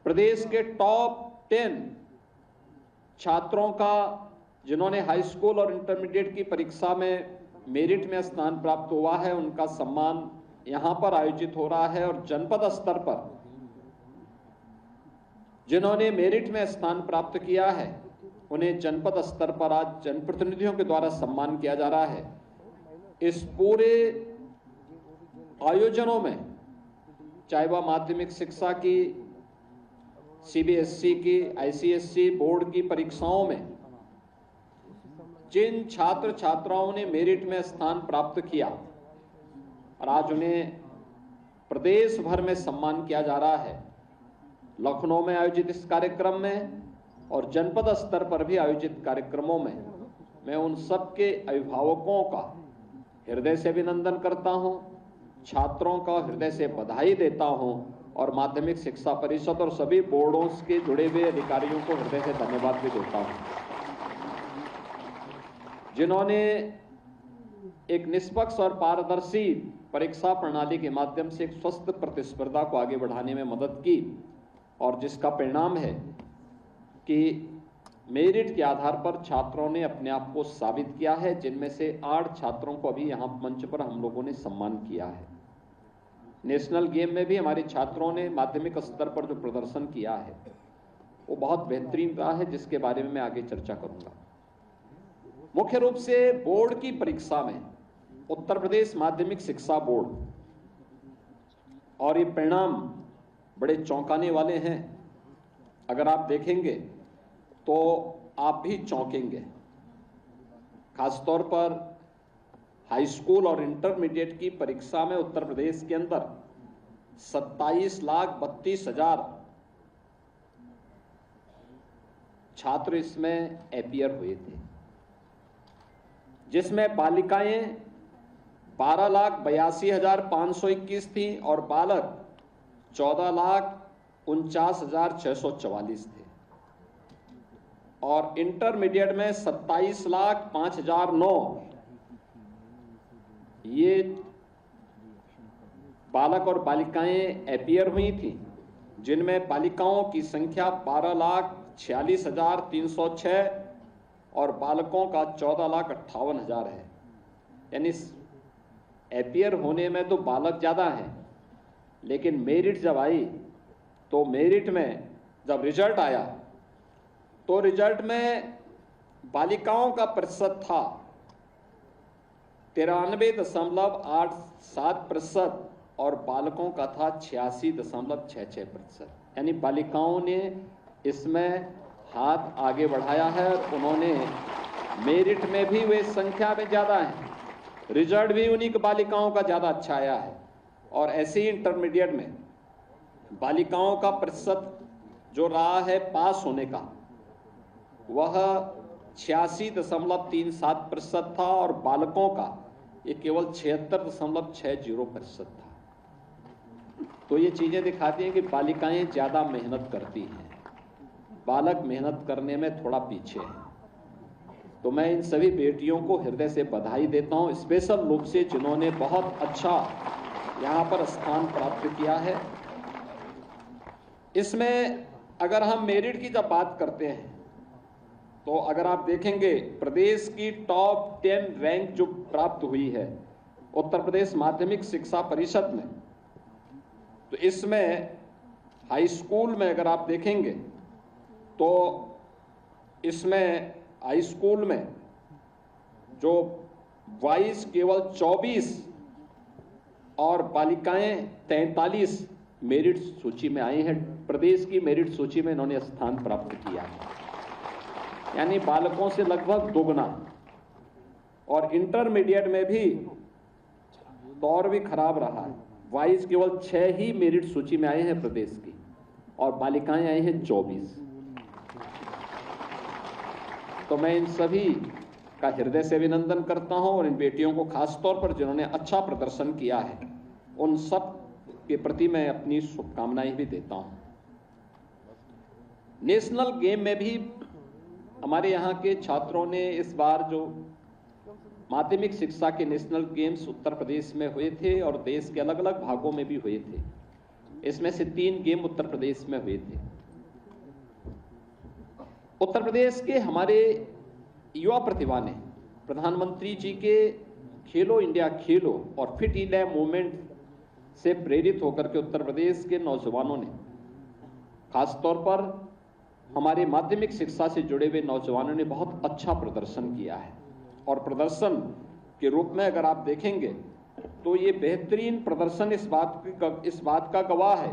प्रदेश के टॉप 10 छात्रों का, जिन्होंने हाई स्कूल और इंटरमीडिएट की परीक्षा में मेरिट में स्थान प्राप्त हुआ है, उनका सम्मान यहां पर आयोजित हो रहा है। और जनपद स्तर पर जिन्होंने मेरिट में स्थान प्राप्त किया है, उन्हें जनपद स्तर पर आज जनप्रतिनिधियों के द्वारा सम्मान किया जा रहा है। इस पूरे आयोजनों में, चाहे वह माध्यमिक शिक्षा की, सीबीएसई की, आईसीएसई बोर्ड की परीक्षाओं में जिन छात्र छात्राओं ने मेरिट में स्थान प्राप्त किया और आज उन्हें प्रदेश भर में सम्मान किया जा रहा है, लखनऊ में आयोजित इस कार्यक्रम में और जनपद स्तर पर भी आयोजित कार्यक्रमों में मैं उन सबके अभिभावकों का हृदय से अभिनंदन करता हूं, छात्रों का हृदय से बधाई देता हूं और माध्यमिक शिक्षा परिषद और सभी बोर्डों के जुड़े हुए अधिकारियों को हृदय से धन्यवाद भी देता हूं, जिन्होंने एक निष्पक्ष और पारदर्शी परीक्षा प्रणाली के माध्यम से एक स्वस्थ प्रतिस्पर्धा को आगे बढ़ाने में मदद की और जिसका परिणाम है कि मेरिट के आधार पर छात्रों ने अपने आप को साबित किया है, जिनमें से 8 छात्रों को अभी यहाँ मंच पर हम लोगों ने सम्मान किया है। नेशनल गेम में भी हमारे छात्रों ने माध्यमिक स्तर पर जो प्रदर्शन किया है वो बहुत बेहतरीन रहा है, जिसके बारे में मैं आगे चर्चा करूंगा। मुख्य रूप से बोर्ड की परीक्षा में उत्तर प्रदेश माध्यमिक शिक्षा बोर्ड, और ये परिणाम बड़े चौंकाने वाले हैं। अगर आप देखेंगे तो आप भी चौंकेंगे। खासतौर पर हाई स्कूल और इंटरमीडिएट की परीक्षा में उत्तर प्रदेश के अंदर 27,32,000 छात्र इसमें अपीयर हुए थे, जिसमें बालिकाएं 12,82,521 थी और बालक 14,49,644 थे। और इंटरमीडिएट में 27,05,009 ये बालक और बालिकाएं अपीयर हुई थी, जिनमें बालिकाओं की संख्या 12,46,306 और बालकों का 14,58,000 है। यानी अपीयर होने में तो बालक ज़्यादा हैं, लेकिन मेरिट जब आई तो मेरिट में जब रिजल्ट आया तो रिजल्ट में बालिकाओं का प्रतिशत था 93.87% और बालकों का था 86.66%। यानी बालिकाओं ने इसमें हाथ आगे बढ़ाया है और उन्होंने मेरिट में भी वे संख्या में ज़्यादा हैं, रिजल्ट भी उन्हीं की बालिकाओं का ज़्यादा अच्छा आया है। और ऐसे ही इंटरमीडिएट में बालिकाओं का प्रतिशत जो रहा है पास होने का वह 86.37% था और बालकों का ये केवल 76.60% था। तो ये चीज़ें दिखाती हैं कि बालिकाएं ज़्यादा मेहनत करती हैं, बालक मेहनत करने में थोड़ा पीछे हैं। तो मैं इन सभी बेटियों को हृदय से बधाई देता हूं, स्पेशल रूप से जिन्होंने बहुत अच्छा यहाँ पर स्थान प्राप्त किया है। इसमें अगर हम मेरिट की जब बात करते हैं तो अगर आप देखेंगे प्रदेश की टॉप 10 रैंक जो प्राप्त हुई है उत्तर प्रदेश माध्यमिक शिक्षा परिषद में, तो इसमें हाई स्कूल में अगर आप देखेंगे तो इसमें हाई स्कूल में जो बॉयज केवल 24 और बालिकाएं 43 मेरिट सूची में आई हैं। प्रदेश की मेरिट सूची में इन्होंने स्थान प्राप्त किया है, यानी बालकों से लगभग दोगुना। और इंटरमीडिएट में भी दौर भी खराब रहा है, बॉयज केवल 6 ही मेरिट सूची में आए हैं प्रदेश की और बालिकाएं आई हैं 24। तो मैं इन सभी का हृदय से अभिनंदन करता हूं और इन बेटियों को खासतौर पर जिन्होंने अच्छा प्रदर्शन किया है उन सब के प्रति मैं अपनी शुभकामनाएं भी देता हूं। नेशनल गेम में भी हमारे यहाँ के छात्रों ने इस बार जो माध्यमिक शिक्षा के नेशनल गेम्स उत्तर प्रदेश में हुए थे और देश के अलग अलग भागों में भी हुए थे, इसमें से 3 गेम उत्तर प्रदेश में हुए थे। उत्तर प्रदेश के हमारे युवा प्रतिभा ने प्रधानमंत्री जी के खेलो इंडिया खेलो और फिट इंडिया मूवमेंट से प्रेरित होकर के उत्तर प्रदेश के नौजवानों ने, खासतौर पर हमारे माध्यमिक शिक्षा से जुड़े हुए नौजवानों ने बहुत अच्छा प्रदर्शन किया है। और प्रदर्शन के रूप में अगर आप देखेंगे तो ये बेहतरीन प्रदर्शन इस बात का गवाह है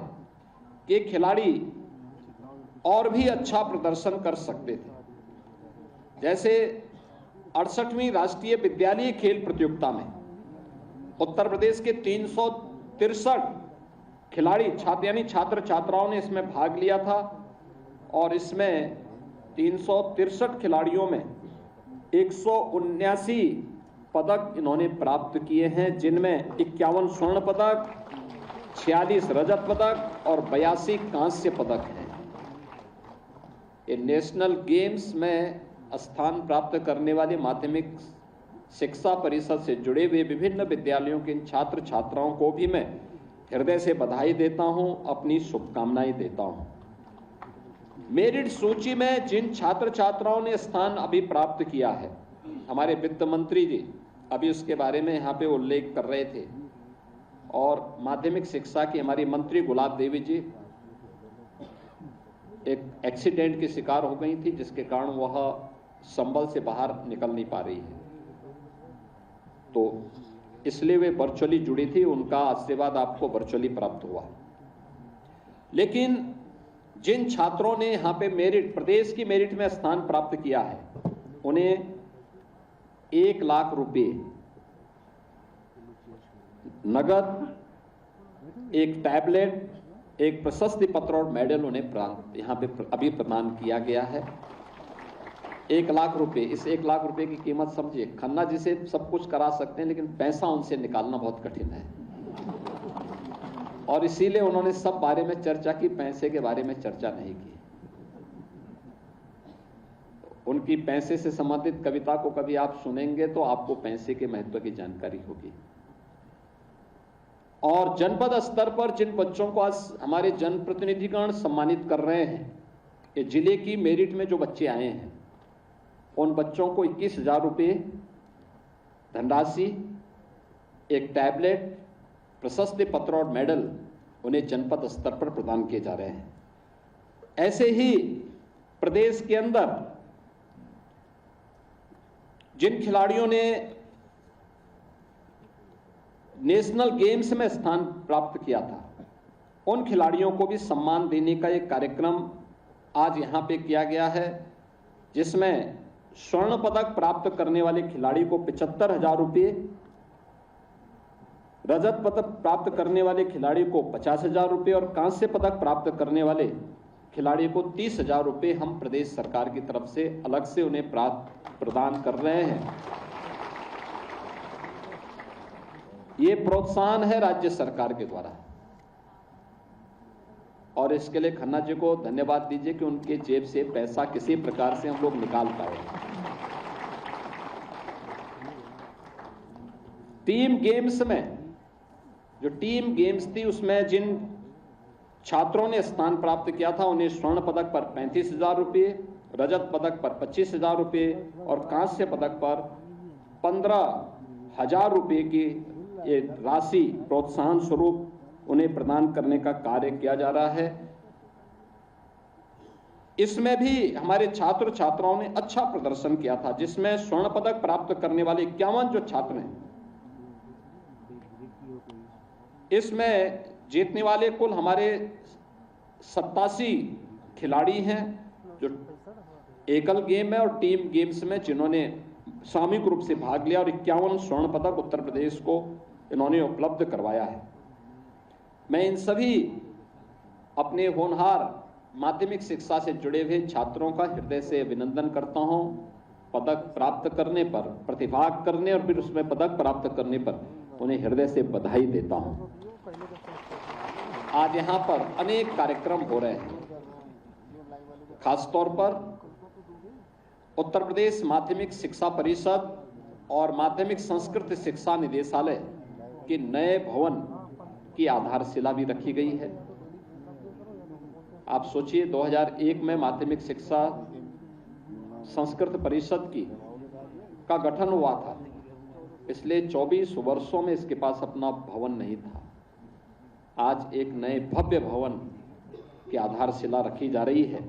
कि खिलाड़ी और भी अच्छा प्रदर्शन कर सकते थे। जैसे 68वीं राष्ट्रीय विद्यालय खेल प्रतियोगिता में उत्तर प्रदेश के 363 खिलाड़ी छात्र छात्राओं ने इसमें भाग लिया था और इसमें 363 खिलाड़ियों में 179 पदक इन्होंने प्राप्त किए हैं, जिनमें 51 स्वर्ण पदक, 46 रजत पदक और 82 कांस्य पदक हैं। ये नेशनल गेम्स में स्थान प्राप्त करने वाले माध्यमिक शिक्षा परिषद से जुड़े हुए विभिन्न विद्यालयों के इन छात्र छात्राओं को भी मैं हृदय से बधाई देता हूं, अपनी शुभकामनाएं देता हूं। मेरिट सूची में जिन छात्र छात्राओं ने स्थान अभी प्राप्त किया है, हमारे वित्त मंत्री जी अभी उसके बारे में यहाँ पे उल्लेख कर रहे थे, और माध्यमिक शिक्षा की हमारी मंत्री गुलाब देवी जी एक एक्सीडेंट की शिकार हो गई थी, जिसके कारण वह संबल से बाहर निकल नहीं पा रही है, तो इसलिए वे वर्चुअली जुड़ी थी। उनका आशीर्वाद आपको वर्चुअली प्राप्त हुआ। लेकिन जिन छात्रों ने यहाँ पे मेरिट, प्रदेश की मेरिट में स्थान प्राप्त किया है, उन्हें 1 लाख रुपए नगद, एक टैबलेट, एक प्रशस्ति पत्र और मेडल उन्हें यहाँ पे अभी प्रदान किया गया है। 1 लाख रुपए, इस 1 लाख रुपए की कीमत समझिए। खन्ना जी से सब कुछ करा सकते हैं, लेकिन पैसा उनसे निकालना बहुत कठिन है, और इसीलिए उन्होंने सब बारे में चर्चा की, पैसे के बारे में चर्चा नहीं की। उनकी पैसे से संबंधित कविता को कभी आप सुनेंगे तो आपको पैसे के महत्व की जानकारी होगी। और जनपद स्तर पर जिन बच्चों को आज हमारे जनप्रतिनिधिगण सम्मानित कर रहे हैं, ये जिले की मेरिट में जो बच्चे आए हैं, उन बच्चों को 21,000 रुपये धनराशि, एक टैबलेट, प्रशस्ति पत्र और मेडल उन्हें जनपद स्तर पर प्रदान किए जा रहे हैं। ऐसे ही प्रदेश के अंदर जिन खिलाड़ियों ने नेशनल गेम्स में स्थान प्राप्त किया था, उन खिलाड़ियों को भी सम्मान देने का एक कार्यक्रम आज यहां पे किया गया है, जिसमें स्वर्ण पदक प्राप्त करने वाले खिलाड़ी को 75,000 रुपये, रजत पदक प्राप्त करने वाले खिलाड़ी को 50,000 रुपये और कांस्य पदक प्राप्त करने वाले खिलाड़ी को 30,000 रुपये हम प्रदेश सरकार की तरफ से अलग से उन्हें प्रदान कर रहे हैं। ये प्रोत्साहन है राज्य सरकार के द्वारा, और इसके लिए खन्ना जी को धन्यवाद दीजिए कि उनके जेब से पैसा किसी प्रकार से हम लोग निकाल पाए। टीम गेम्स में, जो टीम गेम्स थी, उसमें जिन छात्रों ने स्थान प्राप्त किया था, उन्हें स्वर्ण पदक पर 35,000 रुपये, रजत पदक पर 25,000 रुपये और कांस्य पदक पर 15,000 रुपये की ये राशि प्रोत्साहन स्वरूप उन्हें प्रदान करने का कार्य किया जा रहा है। इसमें भी हमारे छात्र छात्राओं ने अच्छा प्रदर्शन किया था, जिसमें स्वर्ण पदक प्राप्त करने वाले 51 जो छात्र हैं, इसमें जीतने वाले कुल हमारे 87 खिलाड़ी हैं, जो एकल गेम है और टीम गेम्स में जिन्होंने सामूहिक रूप से भाग लिया, और 51 स्वर्ण पदक उत्तर प्रदेश को इन्होंने उपलब्ध करवाया है। मैं इन सभी अपने होनहार माध्यमिक शिक्षा से जुड़े हुए छात्रों का हृदय से अभिनंदन करता हूं। पदक प्राप्त करने पर, प्रतिभाग करने और फिर उसमें पदक प्राप्त करने पर उन्हें हृदय से बधाई देता हूं। आज यहां पर अनेक कार्यक्रम हो रहे हैं, खासतौर पर उत्तर प्रदेश माध्यमिक शिक्षा परिषद और माध्यमिक संस्कृत शिक्षा निदेशालय के नए भवन की आधारशिला भी रखी गई है। आप सोचिए 2001 में माध्यमिक शिक्षा संस्कृत परिषद का गठन हुआ था, इसलिए 24 वर्षों में इसके पास अपना भवन नहीं था। आज एक नए भव्य भवन की आधारशिला रखी जा रही है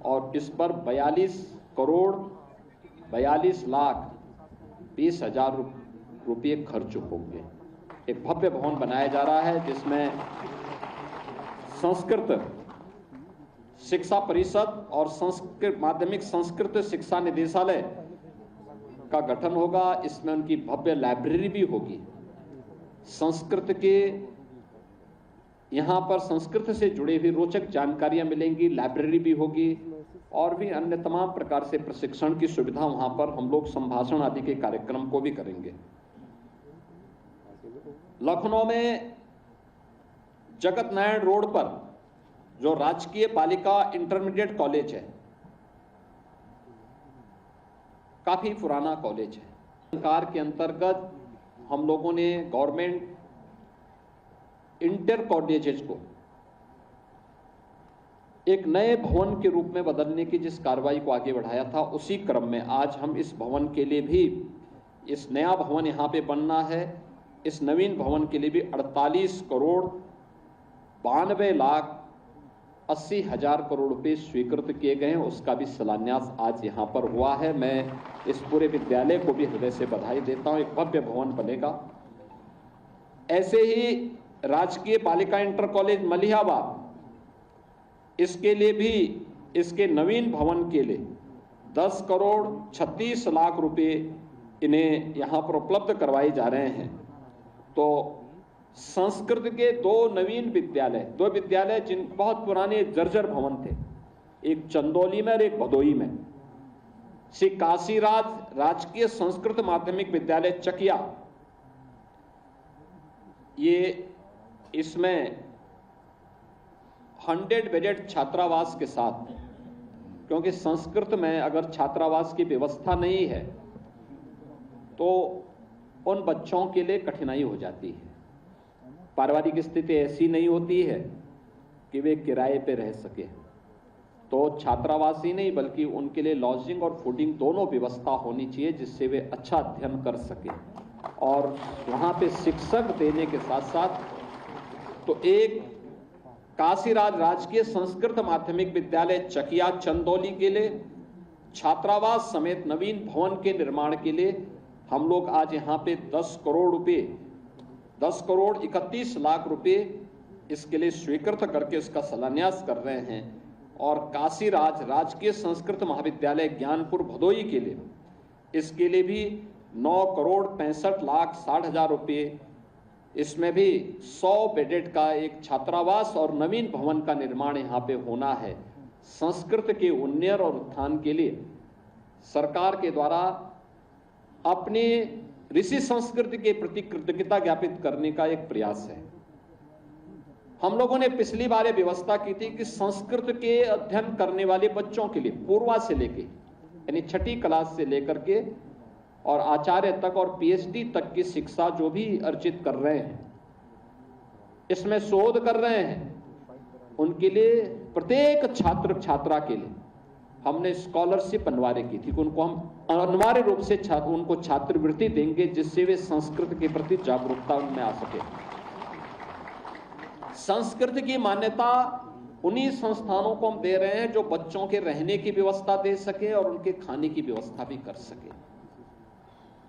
और इस पर 42,42,20,000 रुपये खर्च होंगे। एक भव्य भवन बनाया जा रहा है जिसमें संस्कृत शिक्षा परिषद और संस्कृत माध्यमिक संस्कृत शिक्षा निदेशालय का गठन होगा। इसमें उनकी भव्य लाइब्रेरी भी होगी। संस्कृत के यहाँ पर संस्कृत से जुड़ी हुई रोचक जानकारियां मिलेंगी, लाइब्रेरी भी होगी और भी अन्य तमाम प्रकार से प्रशिक्षण की सुविधा वहां पर हम लोग संभाषण आदि के कार्यक्रम को भी करेंगे। लखनऊ में जगत नारायण रोड पर जो राजकीय बालिका इंटरमीडिएट कॉलेज है, काफी पुराना कॉलेज है। सरकार के अंतर्गत हम लोगों ने गवर्नमेंट इंटर कॉलेजेस को एक नए भवन के रूप में बदलने की जिस कार्रवाई को आगे बढ़ाया था, उसी क्रम में आज हम इस भवन के लिए भी, इस नया भवन यहाँ पे बनना है, इस नवीन भवन के लिए भी 48,92,80,000 करोड़ रुपए स्वीकृत किए गए हैं। उसका भी शिलान्यास आज यहाँ पर हुआ है। मैं इस पूरे विद्यालय को भी हृदय से बधाई देता हूँ। एक भव्य भवन बनेगा। ऐसे ही राजकीय बालिका इंटर कॉलेज मलिहाबाद, इसके लिए भी, इसके नवीन भवन के लिए 10,36,00,000 रुपए इन्हें यहाँ पर उपलब्ध करवाए जा रहे हैं। तो संस्कृत के दो विद्यालय जिन बहुत पुराने जर्जर भवन थे, एक चंदौली में और एक भदोई में, श्री काशीराज राजकीय संस्कृत माध्यमिक विद्यालय चकिया, ये इसमें 100 बेडेड छात्रावास के साथ, क्योंकि संस्कृत में अगर छात्रावास की व्यवस्था नहीं है तो उन बच्चों के लिए कठिनाई हो जाती है। पारिवारिक स्थिति ऐसी नहीं होती है कि वे किराए पे रह सके, तो छात्रावास ही नहीं बल्कि उनके लिए लॉजिंग और फूडिंग दोनों व्यवस्था होनी चाहिए, जिससे वे अच्छा अध्ययन कर सके। और वहाँ पे शिक्षक देने के साथ साथ तो एक काशीराज राजकीय संस्कृत माध्यमिक विद्यालय चकिया चंदौली के लिए छात्रावास समेत नवीन भवन के निर्माण के लिए हम लोग आज यहाँ पे 10,31,00,000 रुपए इसके लिए स्वीकृत करके इसका शिलान्यास कर रहे हैं। और काशीराज राजकीय संस्कृत महाविद्यालय ज्ञानपुर भदोई के लिए, इसके लिए भी 9,65,60,000 रुपये, इसमें भी 100 बेडेड का एक छात्रावास और नवीन भवन का निर्माण यहाँ पे होना है। संस्कृत के उन्नयन और उत्थान के लिए सरकार के द्वारा अपने ऋषि संस्कृति के प्रति कृतज्ञता ज्ञापित करने का एक प्रयास है। हम लोगों ने पिछली बार व्यवस्था की थी कि संस्कृत के अध्ययन करने वाले बच्चों के लिए पूर्वा से लेके यानी 6ठी क्लास से लेकर के और आचार्य तक और पीएचडी तक की शिक्षा जो भी अर्जित कर रहे हैं, इसमें शोध कर रहे हैं, उनके लिए प्रत्येक छात्र छात्रा के लिए हमने स्कॉलरशिप अनिवार्य की थी कि उनको हम अनिवार्य रूप से उनको छात्रवृत्ति देंगे, जिससे वे संस्कृत के प्रति जागरूकता उनमें आ सके। संस्कृत की मान्यता उन्हीं संस्थानों को हम दे रहे हैं जो बच्चों के रहने की व्यवस्था दे सके और उनके खाने की व्यवस्था भी कर सके,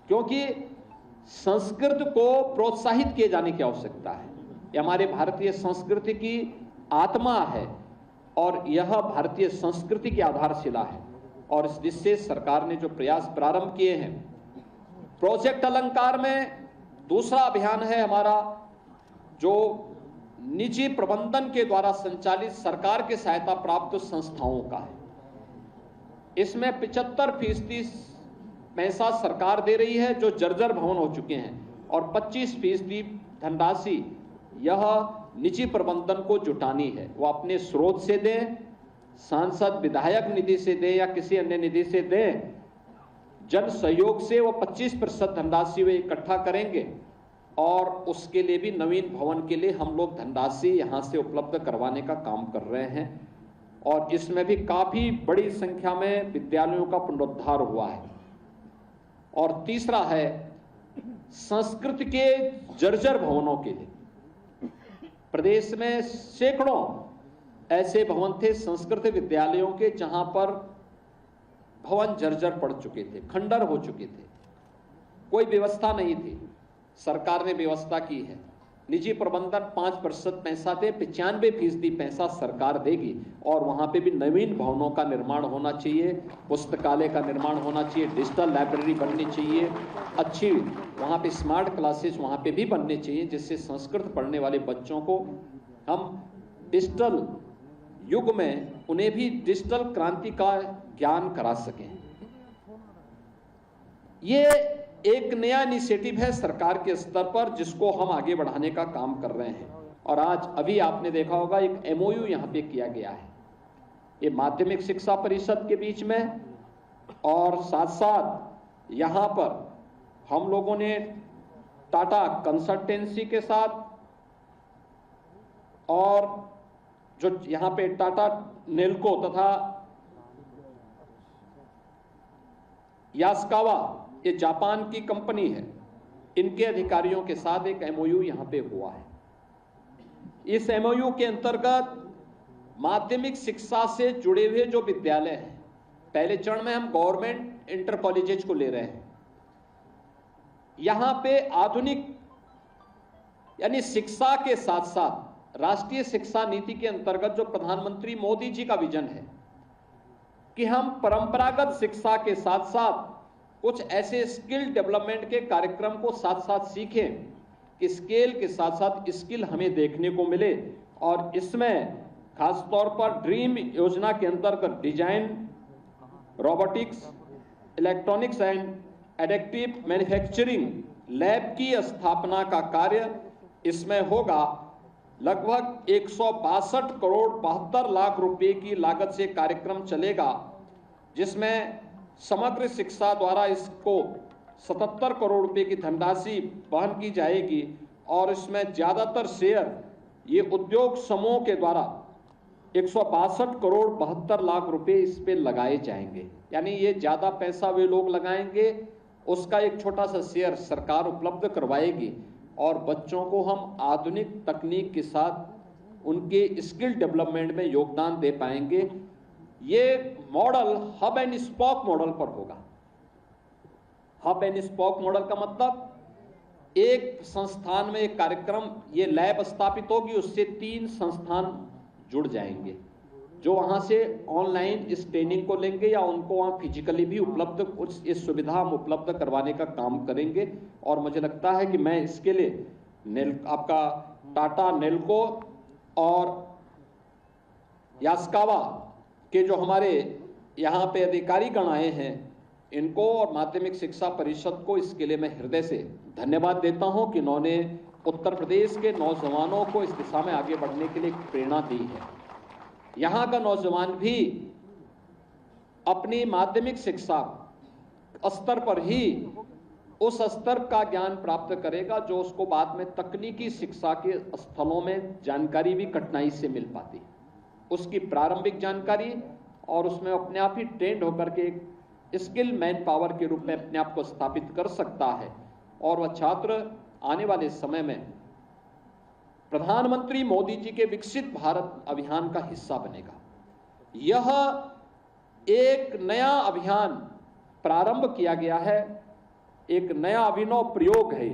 क्योंकि संस्कृत को प्रोत्साहित किए जाने की आवश्यकता है। यह हमारे भारतीय संस्कृति की आत्मा है और यह भारतीय संस्कृति की आधारशिला है। और इस दिशा से सरकार ने जो प्रयास प्रारंभ किए हैं, प्रोजेक्ट अलंकार में दूसरा अभियान है हमारा, जो निजी प्रबंधन के द्वारा संचालित सरकार की सहायता प्राप्त संस्थाओं का है। इसमें 75% पैसा सरकार दे रही है जो जर्जर भवन हो चुके हैं, और 25% धनराशि यह निजी प्रबंधन को जुटानी है। वो अपने स्रोत से दें, सांसद विधायक निधि से दें या किसी अन्य निधि से दें, जन सहयोग से वो 25% धनराशि वे इकट्ठा करेंगे और उसके लिए भी नवीन भवन के लिए हम लोग धनराशि यहाँ से उपलब्ध करवाने का काम कर रहे हैं। और इसमें भी काफी बड़ी संख्या में विद्यालयों का पुनरुद्धार हुआ है। और तीसरा है संस्कृत के जर्जर भवनों के लिए। प्रदेश में सैकड़ों ऐसे भवन थे संस्कृत विद्यालयों के जहां पर भवन जर्जर पड़ चुके थे, खंडर हो चुके थे, कोई व्यवस्था नहीं थी। सरकार ने व्यवस्था की है। निजी प्रबंधन 5% पैसा दे, 95% पैसा सरकार देगी और वहां पे भी नवीन भवनों का निर्माण होना चाहिए, पुस्तकालय का निर्माण होना चाहिए, डिजिटल लाइब्रेरी बननी चाहिए, अच्छी वहां पे स्मार्ट क्लासेस वहां पे भी बनने चाहिए, जिससे संस्कृत पढ़ने वाले बच्चों को हम डिजिटल युग में उन्हें भी डिजिटल क्रांति का ज्ञान करा सकें। ये एक नया इनिशिएटिव है सरकार के स्तर पर, जिसको हम आगे बढ़ाने का काम कर रहे हैं। और आज अभी आपने देखा होगा एक MOU यहां पे किया गया है, ये माध्यमिक शिक्षा परिषद के बीच में, और साथ साथ यहां पर हम लोगों ने टाटा कंसल्टेंसी के साथ और जो यहां पे टाटा नेल्को तथा यास्कावा, ये जापान की कंपनी है, इनके अधिकारियों के साथ एक MOU यहां पे हुआ है। इस MOU के अंतर्गत माध्यमिक शिक्षा से जुड़े हुए जो विद्यालय हैं, पहले चरण में हम गवर्नमेंट इंटर कॉलेजेस को ले रहे हैं, यहां पे आधुनिक यानी शिक्षा के साथ साथ राष्ट्रीय शिक्षा नीति के अंतर्गत जो प्रधानमंत्री मोदी जी का विजन है कि हम परंपरागत शिक्षा के साथ साथ कुछ ऐसे स्किल डेवलपमेंट के कार्यक्रम को साथ साथ सीखें कि स्केल के साथ साथ स्किल हमें देखने को मिले। और इसमें खासतौर पर ड्रीम योजना के अंतर्गत design, robotics, electronics and additive manufacturing lab की स्थापना का कार्य इसमें होगा। लगभग 162 करोड़ 72 लाख रुपए की लागत से कार्यक्रम चलेगा, जिसमें समग्र शिक्षा द्वारा इसको 77 करोड़ रुपए की धनराशि वहन की जाएगी और इसमें ज्यादातर शेयर ये उद्योग समूह के द्वारा 162 करोड़ 72 लाख रुपए इस पे लगाए जाएंगे। यानी ये ज्यादा पैसा वे लोग लगाएंगे, उसका एक छोटा सा शेयर सरकार उपलब्ध करवाएगी और बच्चों को हम आधुनिक तकनीक के साथ उनके स्किल डेवलपमेंट में योगदान दे पाएंगे। ये model hub and spoke model पर होगा। हब एंड स्पोक मॉडल का मतलब एक संस्थान में एक कार्यक्रम, ये लैब स्थापित होगी, उससे 3 संस्थान जुड़ जाएंगे जो वहां से ऑनलाइन इस ट्रेनिंग को लेंगे या उनको वहां फिजिकली भी उपलब्ध कुछ इस सुविधा हम उपलब्ध करवाने का काम करेंगे। और मुझे लगता है कि मैं इसके लिए आपका टाटा नेल्को और यास्कावा के जो हमारे यहाँ पे अधिकारी गण आए हैं, इनको और माध्यमिक शिक्षा परिषद को इसके लिए मैं हृदय से धन्यवाद देता हूं कि इन्होंने उत्तर प्रदेश के नौजवानों को इस दिशा में आगे बढ़ने के लिए प्रेरणा दी है। यहाँ का नौजवान भी अपनी माध्यमिक शिक्षा स्तर पर ही उस स्तर का ज्ञान प्राप्त करेगा जो उसको बाद में तकनीकी शिक्षा के स्थलों में जानकारी भी कठिनाई से मिल पाती है। उसकी प्रारंभिक जानकारी और उसमें अपने आप ही ट्रेंड होकर के एक स्किल मैन पावर के रूप में अपने आप को स्थापित कर सकता है और वह छात्र आने वाले समय में प्रधानमंत्री मोदी जी के विकसित भारत अभियान का हिस्सा बनेगा। यह एक नया अभियान प्रारंभ किया गया है, एक नया अभिनव प्रयोग है।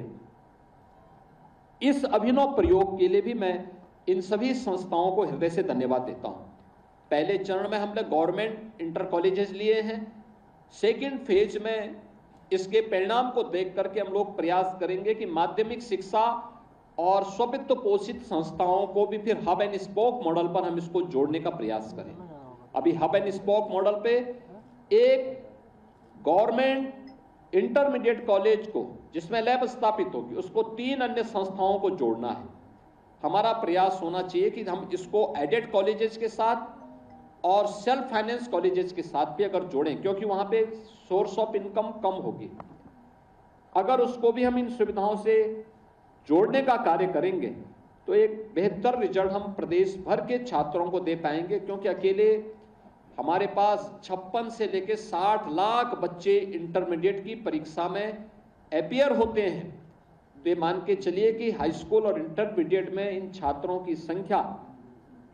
इस अभिनव प्रयोग के लिए भी मैं इन सभी संस्थाओं को हृदय से धन्यवाद देता हूं। पहले चरण में हमने गवर्नमेंट इंटर कॉलेजेस लिए हैं, सेकेंड फेज में इसके परिणाम को देख करके हम लोग प्रयास करेंगे कि माध्यमिक शिक्षा और स्ववित्त पोषित संस्थाओं को भी फिर हब एंड स्पोक मॉडल पर हम इसको जोड़ने का प्रयास करें। अभी हब एंड स्पोक मॉडल पे एक गवर्नमेंट इंटरमीडिएट कॉलेज को जिसमें लैब स्थापित होगी उसको 3 अन्य संस्थाओं को जोड़ना है। हमारा प्रयास होना चाहिए कि हम इसको एडेड कॉलेजेस के साथ और सेल्फ फाइनेंस कॉलेजेस के साथ भी अगर जोड़ें, क्योंकि वहां पे सोर्स ऑफ इनकम कम होगी। अगर उसको भी हम इन सुविधाओं से जोड़ने का कार्य करेंगे तो एक बेहतर रिजल्ट हम प्रदेश भर के छात्रों को दे पाएंगे, क्योंकि अकेले हमारे पास 56 से लेकर 60 लाख बच्चे इंटरमीडिएट की परीक्षा में अपीयर होते हैं। तो ये मान के चलिए कि हाई स्कूल और इंटरमीडिएट में इन छात्रों की संख्या,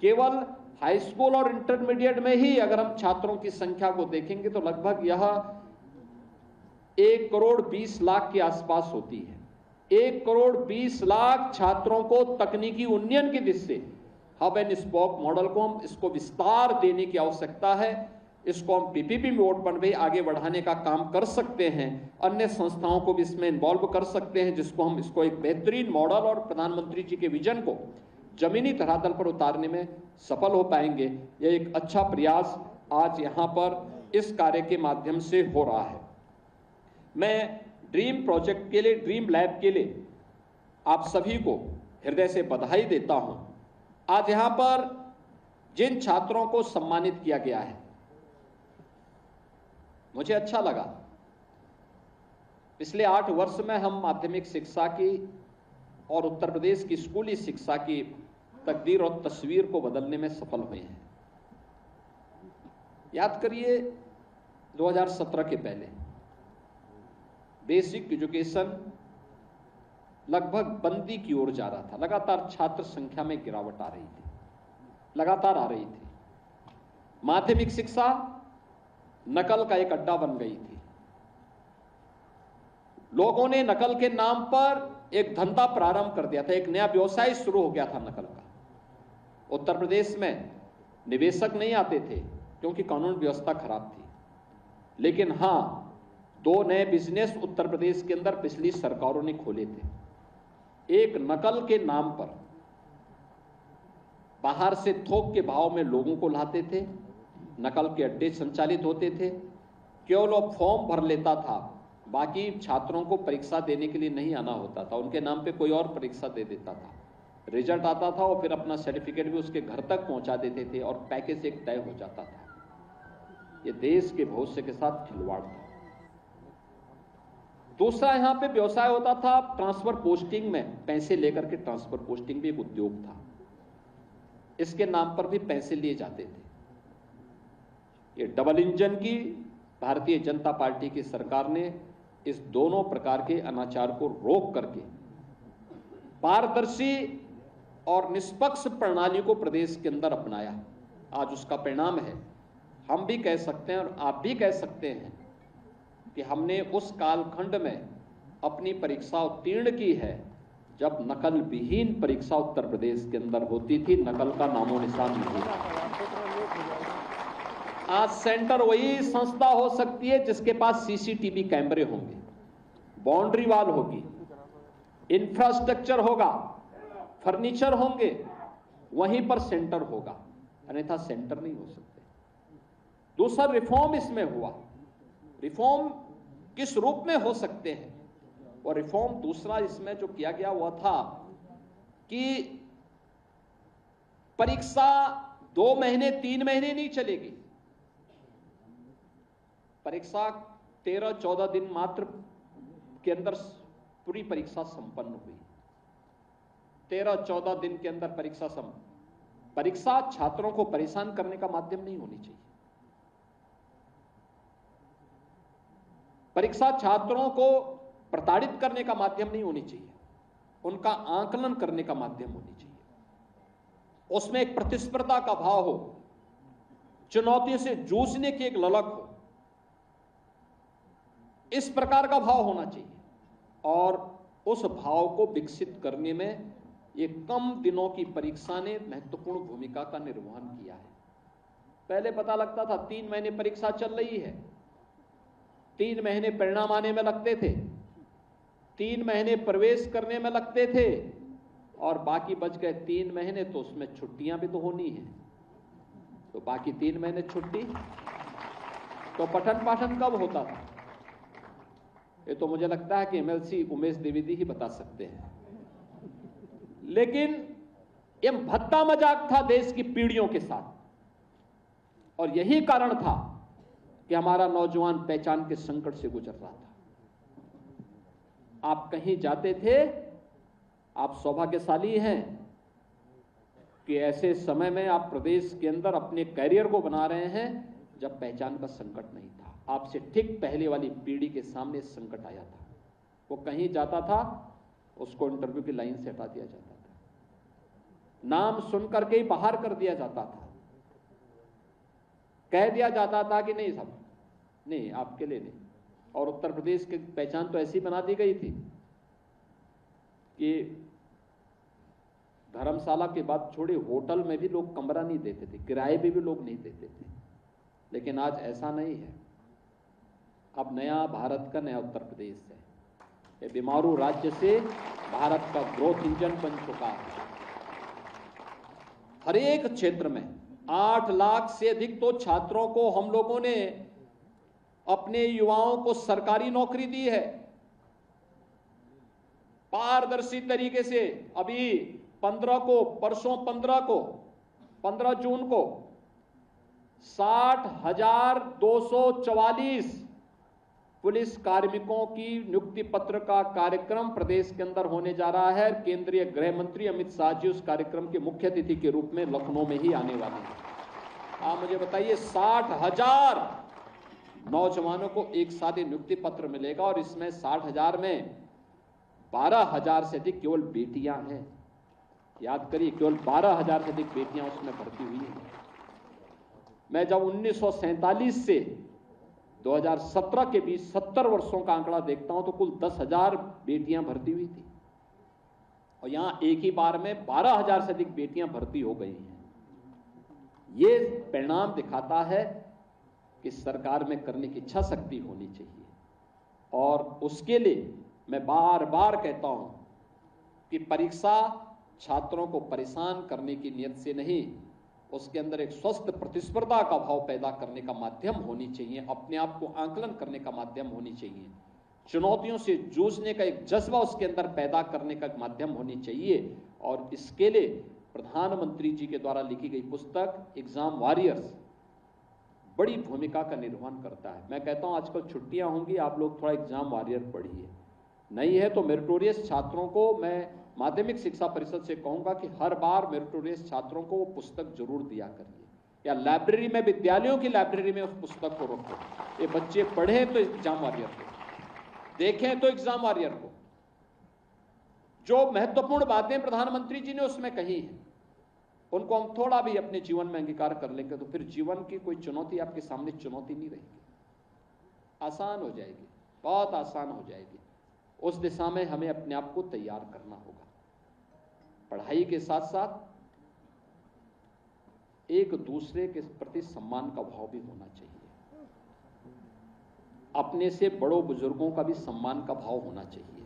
केवल हाई स्कूल और इंटरमीडिएट में ही अगर हम छात्रों की संख्या को देखेंगे तो लगभग यह 1 करोड़ 20 लाख के आसपास होती है। 1 करोड़ 20 लाख छात्रों को तकनीकी उन्नयन की दृष्टि से हब एंड स्पोक मॉडल को हम इसको विस्तार देने की आवश्यकता है। इसको हम पीपीपी मोड पर भी आगे बढ़ाने का काम कर सकते हैं, अन्य संस्थाओं को भी इसमें इन्वॉल्व कर सकते हैं, जिसको हम इसको एक बेहतरीन मॉडल और प्रधानमंत्री जी के विजन को जमीनी धरातल पर उतारने में सफल हो पाएंगे। यह एक अच्छा प्रयास आज यहां पर इस कार्य के माध्यम से हो रहा है। मैं ड्रीम प्रोजेक्ट के लिए, ड्रीम लैब के लिए आप सभी को हृदय से बधाई देता हूं। आज यहां पर जिन छात्रों को सम्मानित किया गया है, मुझे अच्छा लगा। पिछले 8 वर्ष में हम माध्यमिक शिक्षा की और उत्तर प्रदेश की स्कूली शिक्षा की तकदीर और तस्वीर को बदलने में सफल हुए हैं। याद करिए 2017 के पहले बेसिक एजुकेशन लगभग बंदी की ओर जा रहा था। लगातार छात्र संख्या में गिरावट आ रही थी, लगातार आ रही थी। माध्यमिक शिक्षा नकल का एक अड्डा बन गई थी। लोगों ने नकल के नाम पर एक धंधा प्रारंभ कर दिया था, एक नया व्यवसाय शुरू हो गया था नकल का। उत्तर प्रदेश में निवेशक नहीं आते थे क्योंकि कानून व्यवस्था खराब थी, लेकिन हां 2 नए बिजनेस उत्तर प्रदेश के अंदर पिछली सरकारों ने खोले थे। एक नकल के नाम पर बाहर से थोक के भाव में लोगों को लाते थे, नकल के अड्डे संचालित होते थे। केवल वो फॉर्म भर लेता था, बाकी छात्रों को परीक्षा देने के लिए नहीं आना होता था, उनके नाम पे कोई और परीक्षा दे देता था। रिजल्ट आता था और फिर अपना सर्टिफिकेट भी उसके घर तक पहुंचा देते थे और पैकेज एक तय हो जाता था। ये देश के भविष्य के साथ खिलवाड़ था। दूसरा यहां पे व्यवसाय होता था ट्रांसफर पोस्टिंग में, पैसे लेकर के ट्रांसफर पोस्टिंग भी एक उद्योग था। इसके नाम पर भी पैसे लिए जाते थे। ये डबल इंजन की भारतीय जनता पार्टी की सरकार ने इस दोनों प्रकार के अनाचार को रोक करके पारदर्शी और निष्पक्ष प्रणाली को प्रदेश के अंदर अपनाया। आज उसका परिणाम है। हम भी कह सकते हैं और आप भी कह सकते हैं कि हमने उस कालखंड में अपनी परीक्षा उत्तीर्ण की है जब नकल विहीन परीक्षा उत्तर प्रदेश के अंदर होती थी, नकल का नामो निशान नहीं था। आज सेंटर वही संस्था हो सकती है जिसके पास सीसीटीवी कैमरे होंगे, बाउंड्री वॉल होगी, इंफ्रास्ट्रक्चर होगा, फर्नीचर होंगे, वहीं पर सेंटर होगा, अन्यथा सेंटर नहीं हो सकते। दूसरा रिफॉर्म इसमें हुआ। रिफॉर्म किस रूप में हो सकते हैं? और रिफॉर्म दूसरा इसमें जो किया गया वह था कि परीक्षा 2 महीने 3 महीने नहीं चलेगी। परीक्षा 13-14 दिन मात्र के अंदर पूरी परीक्षा संपन्न हुई। 13-14 दिन के अंदर परीक्षा छात्रों को परेशान करने का माध्यम नहीं होनी चाहिए। परीक्षा छात्रों को प्रताड़ित करने का माध्यम नहीं होनी चाहिए, उनका आकलन करने का माध्यम होनी चाहिए। उसमें एक प्रतिस्पर्धा का भाव हो, चुनौतियों से जूझने की एक ललक हो, इस प्रकार का भाव होना चाहिए। और उस भाव को विकसित करने में ये कम दिनों की परीक्षा ने महत्वपूर्ण भूमिका का निर्वहन किया है। पहले पता लगता था 3 महीने परीक्षा चल रही है, 3 महीने परिणाम आने में लगते थे, 3 महीने प्रवेश करने में लगते थे, और बाकी बच गए 3 महीने, तो उसमें छुट्टियां भी तो होनी है। तो बाकी 3 महीने छुट्टी, तो पठन पाठन कब होता था? ये तो मुझे लगता है कि एमएलसी उमेश द्विवेदी ही बता सकते हैं। लेकिन ये भद्दा मजाक था देश की पीढ़ियों के साथ, और यही कारण था कि हमारा नौजवान पहचान के संकट से गुजर रहा था। आप कहीं जाते थे, आप सौभाग्यशाली हैं कि ऐसे समय में आप प्रदेश के अंदर अपने कैरियर को बना रहे हैं जब पहचान का संकट नहीं था। आपसे ठीक पहले वाली पीढ़ी के सामने संकट आया था। वो कहीं जाता था, उसको इंटरव्यू की लाइन से हटा दिया जाता था, नाम सुनकर के ही बाहर कर दिया जाता था, कह दिया जाता था कि नहीं साहब, नहीं आपके लिए नहीं। और उत्तर प्रदेश की पहचान तो ऐसी बना दी गई थी कि धर्मशाला की बात छोड़ी, होटल में भी लोग कमरा नहीं देते थे, किराए पे भी लोग नहीं देते थे। लेकिन आज ऐसा नहीं है। अब नया भारत का नया उत्तर प्रदेश है। ये बीमारू राज्य से भारत का ग्रोथ इंजन बन चुका है। हर एक क्षेत्र में 8 लाख से अधिक तो छात्रों को हम लोगों ने, अपने युवाओं को सरकारी नौकरी दी है पारदर्शी तरीके से। अभी 15 को, परसों 15 जून को 60,244 पुलिस कार्मिकों की नियुक्ति पत्र का कार्यक्रम प्रदेश के अंदर होने जा रहा है। केंद्रीय गृह मंत्री अमित शाह जी उस कार्यक्रम के मुख्य अतिथि के रूप में लखनऊ में ही आने वाले हैं। आप मुझे बताइए, 60,000 नौजवानों को एक साथ नियुक्ति पत्र मिलेगा और इसमें 60,000 में 12,000 से अधिक केवल बेटियां हैं। याद करिए, केवल 12,000 से अधिक बेटियां उसमें भर्ती हुई हैं। मैं जब 1947 से 2017 के बीच 70 वर्षों का आंकड़ा देखता हूं तो कुल 10,000 बेटियां भर्ती हुई थी, और यहां एक ही बार में 12,000 से अधिक बेटियां भर्ती हो गई हैं। ये परिणाम दिखाता है कि सरकार में करने की इच्छा शक्ति होनी चाहिए। और उसके लिए मैं बार बार कहता हूं कि परीक्षा छात्रों को परेशान करने की नियत से नहीं, उसके अंदर एक स्वस्थ प्रतिस्पर्धा का भाव पैदा करने का माध्यम होनी चाहिए, अपने आप को आंकलन करने का माध्यम होनी चाहिए, चुनौतियों से जूझने का एक जज्बा उसके अंदर पैदा करने का माध्यम होनी चाहिए। और इसके लिए प्रधानमंत्री जी के द्वारा लिखी गई पुस्तक एग्जाम वॉरियर्स बड़ी भूमिका का निर्वहन करता है। मैं कहता हूं आजकल छुट्टियां होंगी, आप लोग थोड़ा एग्जाम वॉरियर पढ़िए। नहीं है तो मेरिटोरियस छात्रों को मैं माध्यमिक शिक्षा परिषद से कहूंगा कि हर बार मेरिटोरियस छात्रों को वो पुस्तक जरूर दिया करिए, या लाइब्रेरी में, विद्यालयों की लाइब्रेरी में उस पुस्तक को रखो। ये बच्चे पढ़ें तो एग्जाम वॉरियर को, देखें तो एग्जाम वॉरियर को। जो महत्वपूर्ण बातें प्रधानमंत्री जी ने उसमें कही हैं, उनको हम थोड़ा भी अपने जीवन में अंगीकार कर लेंगे तो फिर जीवन की कोई चुनौती आपके सामने चुनौती नहीं रहेगी, आसान हो जाएगी, बहुत आसान हो जाएगी। उस दिशा में हमें अपने आप को तैयार करना होगा। पढ़ाई के साथ साथ एक दूसरे के प्रति सम्मान का भाव भी होना चाहिए। अपने से बड़ों बुजुर्गों का भी सम्मान का भाव होना चाहिए,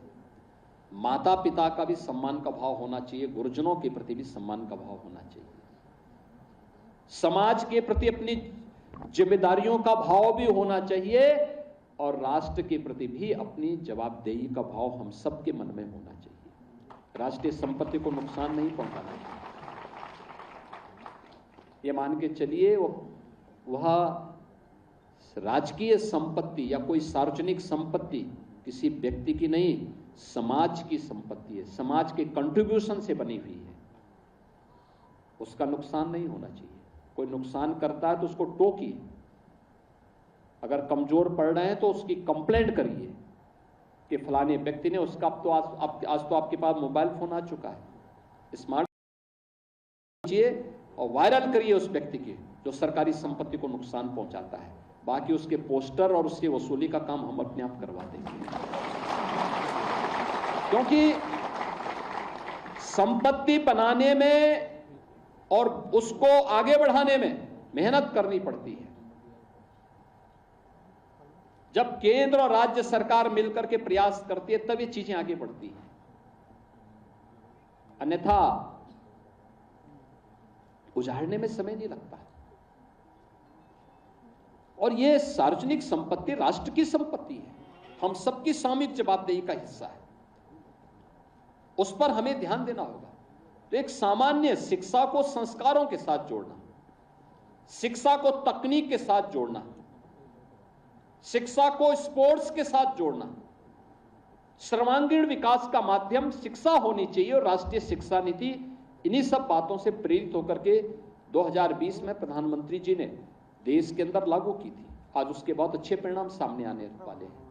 माता पिता का भी सम्मान का भाव होना चाहिए, गुरुजनों के प्रति भी सम्मान का भाव होना चाहिए, समाज के प्रति अपनी जिम्मेदारियों का भाव भी होना चाहिए, और राष्ट्र के प्रति भी अपनी जवाबदेही का भाव हम सबके मन में होना चाहिए। राष्ट्रीय संपत्ति को नुकसान नहीं पहुंचाना चाहिए। ये मान के चलिए वह राजकीय संपत्ति या कोई सार्वजनिक संपत्ति किसी व्यक्ति की नहीं, समाज की संपत्ति है, समाज के कंट्रीब्यूशन से बनी हुई है, उसका नुकसान नहीं होना चाहिए। कोई नुकसान करता है तो उसको टोकिए, अगर कमजोर पड़ रहे हैं तो उसकी कंप्लेंट करिए कि फलाने व्यक्ति ने, उसका अब तो आज तो आपके पास मोबाइल फोन आ चुका है, स्मार्ट कीजिए और वायरल करिए उस व्यक्ति की जो सरकारी संपत्ति को नुकसान पहुंचाता है। बाकी उसके पोस्टर और उसकी वसूली का काम हम अपने आप करवा देंगे, क्योंकि संपत्ति बनाने में और उसको आगे बढ़ाने में मेहनत करनी पड़ती है। जब केंद्र और राज्य सरकार मिलकर के प्रयास करती है तब ये चीजें आगे बढ़ती हैं, अन्यथा उजाड़ने में समय नहीं लगता। और ये सार्वजनिक संपत्ति राष्ट्र की संपत्ति है, हम सबकी सामूहिक जवाबदेही का हिस्सा है, उस पर हमें ध्यान देना होगा। तो एक सामान्य शिक्षा को संस्कारों के साथ जोड़ना, शिक्षा को तकनीक के साथ जोड़ना, शिक्षा को स्पोर्ट्स के साथ जोड़ना, सर्वांगीण विकास का माध्यम शिक्षा होनी चाहिए। और राष्ट्रीय शिक्षा नीति इन्हीं सब बातों से प्रेरित होकर के 2020 में प्रधानमंत्री जी ने देश के अंदर लागू की थी। आज उसके बहुत अच्छे परिणाम सामने आने वाले हैं।